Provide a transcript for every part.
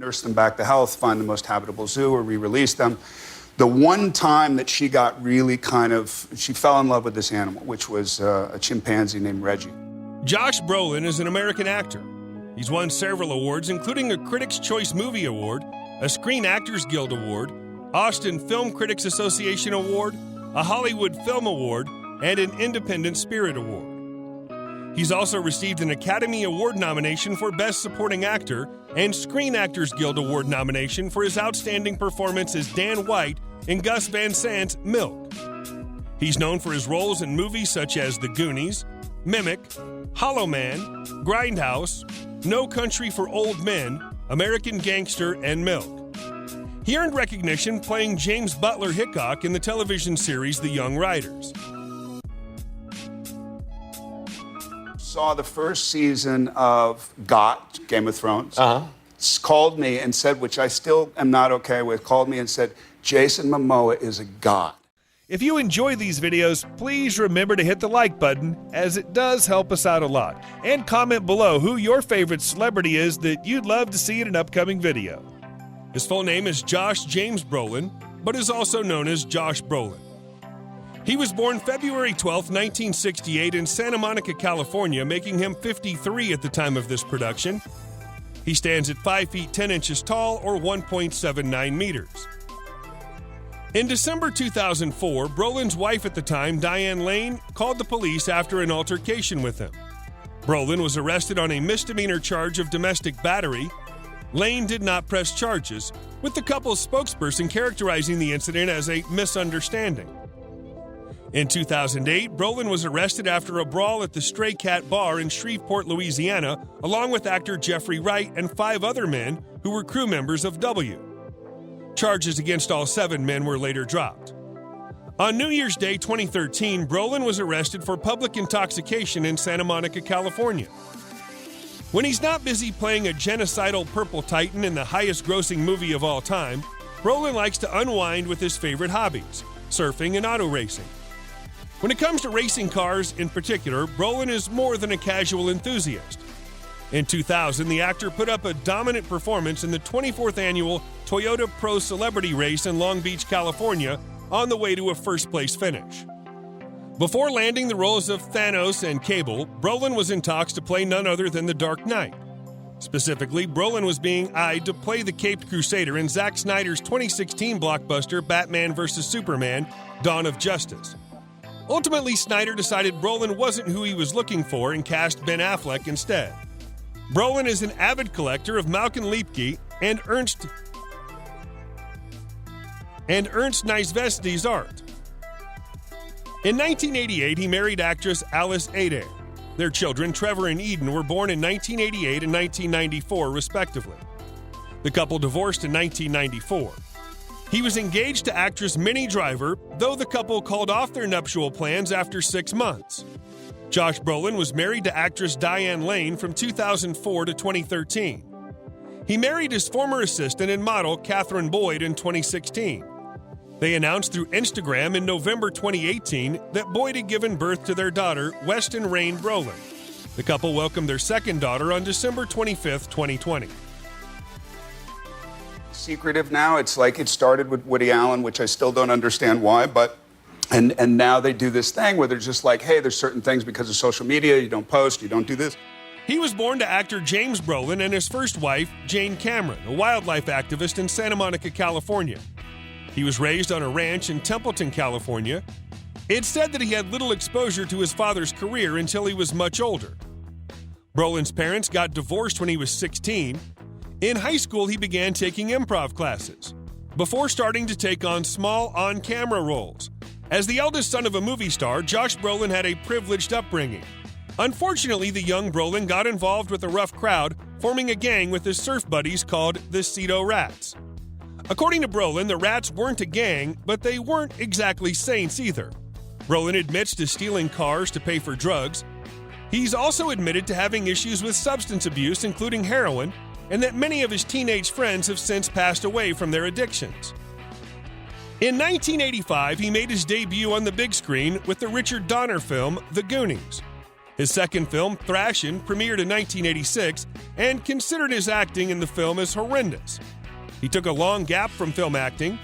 nurse them back to health, find the most habitable zoo, or re-release them. The one time that she got really she fell in love with this animal, which was a chimpanzee named Reggie. Josh Brolin is an American actor. He's won several awards, including a Critics' Choice Movie Award, a Screen Actors Guild Award, Austin Film Critics Association Award, a Hollywood Film Award, and an Independent Spirit Award. He's also received an Academy Award nomination for Best Supporting Actor and Screen Actors Guild Award nomination for his outstanding performance as Dan White in Gus Van Sant's Milk. He's known for his roles in movies such as The Goonies, Mimic, Hollow Man, Grindhouse, No Country for Old Men, American Gangster, and Milk. He earned recognition playing James Butler Hickok in the television series The Young Riders. Saw the first season of GOT, Game of Thrones. Called me and said, which I still am not okay with, called me and said, Jason Momoa is a god. If you enjoy these videos, please remember to hit the like button, as it does help us out a lot. And comment below who your favorite celebrity is that you'd love to see in an upcoming video. His full name is Josh James Brolin, but is also known as Josh Brolin. He was born February 12, 1968 in Santa Monica, California, making him 53 at the time of this production. He stands at 5 feet 10 inches tall, or 1.79 meters. In December 2004, Brolin's wife at the time, Diane Lane, called the police after an altercation with him. Brolin was arrested on a misdemeanor charge of domestic battery. Lane did not press charges, with the couple's spokesperson characterizing the incident as a misunderstanding. In 2008, Brolin was arrested after a brawl at the Stray Cat Bar in Shreveport, Louisiana, along with actor Jeffrey Wright and 5 other men who were crew members of W. Charges against all 7 men were later dropped. On New Year's Day 2013, Brolin was arrested for public intoxication in Santa Monica, California. When he's not busy playing a genocidal purple titan in the highest-grossing movie of all time, Brolin likes to unwind with his favorite hobbies, surfing and auto racing. When it comes to racing cars in particular, Brolin is more than a casual enthusiast. In 2000, the actor put up a dominant performance in the 24th annual Toyota Pro Celebrity Race in Long Beach, California, on the way to a first-place finish. Before landing the roles of Thanos and Cable, Brolin was in talks to play none other than the Dark Knight. Specifically, Brolin was being eyed to play the Caped Crusader in Zack Snyder's 2016 blockbuster Batman vs. Superman: Dawn of Justice. Ultimately, Snyder decided Brolin wasn't who he was looking for and cast Ben Affleck instead. Brolin is an avid collector of Malkin Liepke and Ernst Neisvesti's art. In 1988, he married actress Alice Adair. Their children, Trevor and Eden, were born in 1988 and 1994, respectively. The couple divorced in 1994. He was engaged to actress Minnie Driver, though the couple called off their nuptial plans after 6 months. Josh Brolin was married to actress Diane Lane from 2004 to 2013. He married his former assistant and model Catherine Boyd in 2016. They announced through Instagram in November 2018 that Boyd had given birth to their daughter, Weston Rain Brolin. The couple welcomed their second daughter on December 25, 2020. Secretive now. It's like it started with Woody Allen, which I still don't understand why, but and now they do this thing where they're just like, hey, there's certain things because of social media, you don't post, you don't do this. He was born to actor James Brolin and his first wife, Jane Cameron, a wildlife activist in Santa Monica, California. He was raised on a ranch in Templeton, California. It's said that he had little exposure to his father's career until he was much older. Brolin's parents got divorced when he was 16. In high school, he began taking improv classes, before starting to take on small on-camera roles. As the eldest son of a movie star, Josh Brolin had a privileged upbringing. Unfortunately, the young Brolin got involved with a rough crowd, forming a gang with his surf buddies called the Cedo Rats. According to Brolin, the Rats weren't a gang, but they weren't exactly saints either. Brolin admits to stealing cars to pay for drugs. He's also admitted to having issues with substance abuse, including heroin, and that many of his teenage friends have since passed away from their addictions. In 1985, he made his debut on the big screen with the Richard Donner film, The Goonies. His second film, Thrashin', premiered in 1986 and considered his acting in the film as horrendous. He took a long gap from film acting.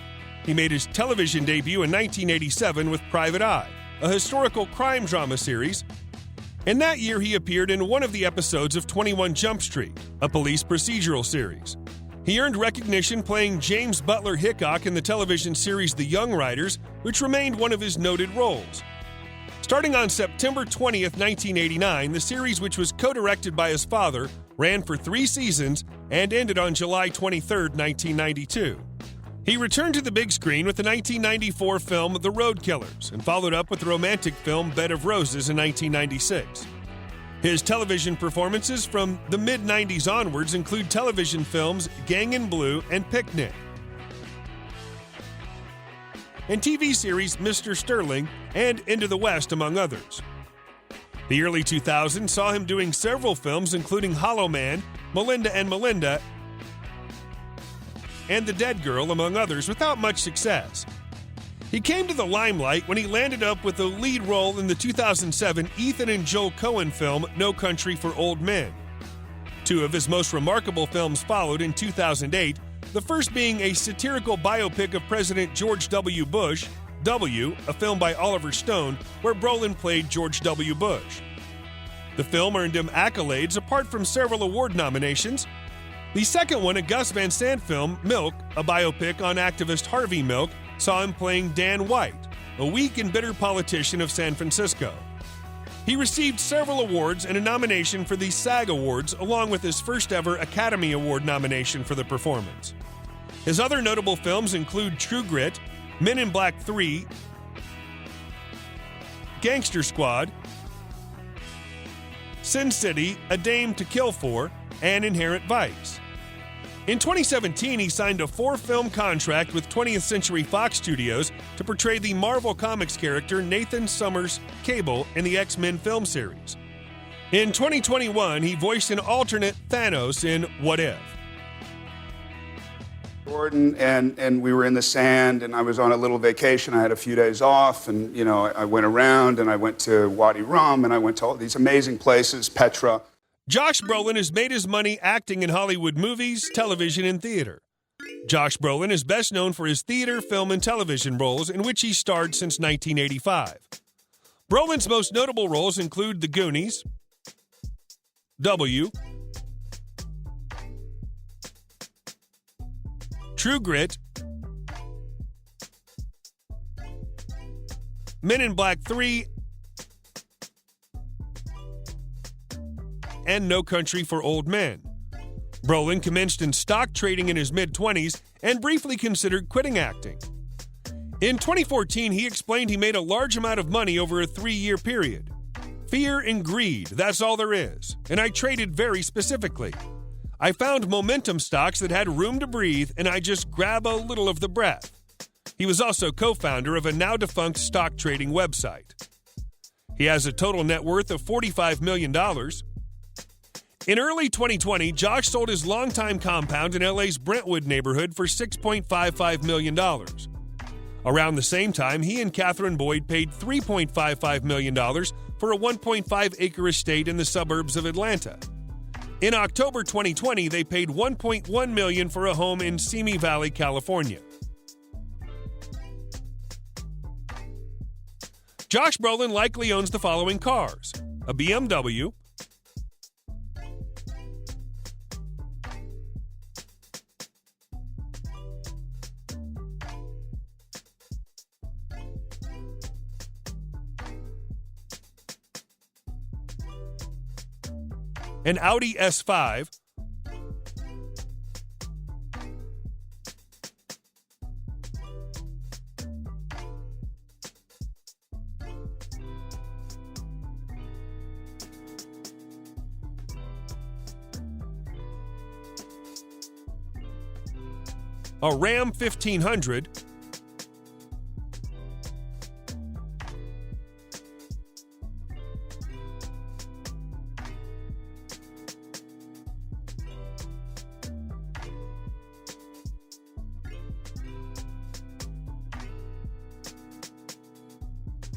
He made his television debut in 1987 with Private Eye, a historical crime drama series. And that year he appeared in one of the episodes of 21 Jump Street, a police procedural series. He earned recognition playing James Butler Hickok in the television series The Young Riders, which remained one of his noted roles. Starting on September 20th, 1989, the series, which was co-directed by his father, ran for 3 seasons and ended on July 23, 1992. He returned to the big screen with the 1994 film The Road Killers and followed up with the romantic film Bed of Roses in 1996. His television performances from the mid-90s onwards include television films Gang in Blue and Picnic, and TV series Mr. Sterling and Into the West, among others. The early 2000s saw him doing several films including Hollow Man, Melinda and Melinda, and The Dead Girl, among others, without much success. He came to the limelight when he landed up with the lead role in the 2007 Ethan and Joel Coen film No Country for Old Men. 2 of his most remarkable films followed in 2008, the first being a satirical biopic of President George W. Bush, W., a film by Oliver Stone, where Brolin played George W. Bush. The film earned him accolades apart from several award nominations. The second one, a Gus Van Sant film, Milk, a biopic on activist Harvey Milk, saw him playing Dan White, a weak and bitter politician of San Francisco. He received several awards and a nomination for the SAG Awards, along with his first ever Academy Award nomination for the performance. His other notable films include True Grit, Men in Black 3, Gangster Squad, Sin City, A Dame to Kill For, and Inherent Vice. In 2017, he signed a 4-film contract with 20th Century Fox Studios to portray the Marvel Comics character Nathan Summers Cable in the X-Men film series. In 2021, he voiced an alternate Thanos in What If? Jordan, and we were in the sand, and I was on a little vacation. I had a few days off, and, I went around, and I went to Wadi Rum, and I went to all these amazing places, Petra. Josh Brolin has made his money acting in Hollywood movies, television, and theater. Josh Brolin is best known for his theater, film, and television roles, in which he starred since 1985. Brolin's most notable roles include The Goonies, W, True Grit, Men in Black 3, and No Country for Old Men. Brolin commenced in stock trading in his mid-20s and briefly considered quitting acting. In 2014, he explained he made a large amount of money over a 3-year period. Fear and greed, that's all there is, and I traded very specifically. I found momentum stocks that had room to breathe, and I just grab a little of the breath. He was also co-founder of a now-defunct stock trading website. He has a total net worth of $45 million. In early 2020, Josh sold his longtime compound in LA's Brentwood neighborhood for $6.55 million. Around the same time, he and Catherine Boyd paid $3.55 million for a 1.5-acre estate in the suburbs of Atlanta. In October 2020, they paid $1.1 million for a home in Simi Valley, California. Josh Brolin likely owns the following cars: a BMW, an Audi S5, a Ram 1500,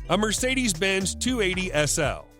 a Mercedes-Benz 280 SL.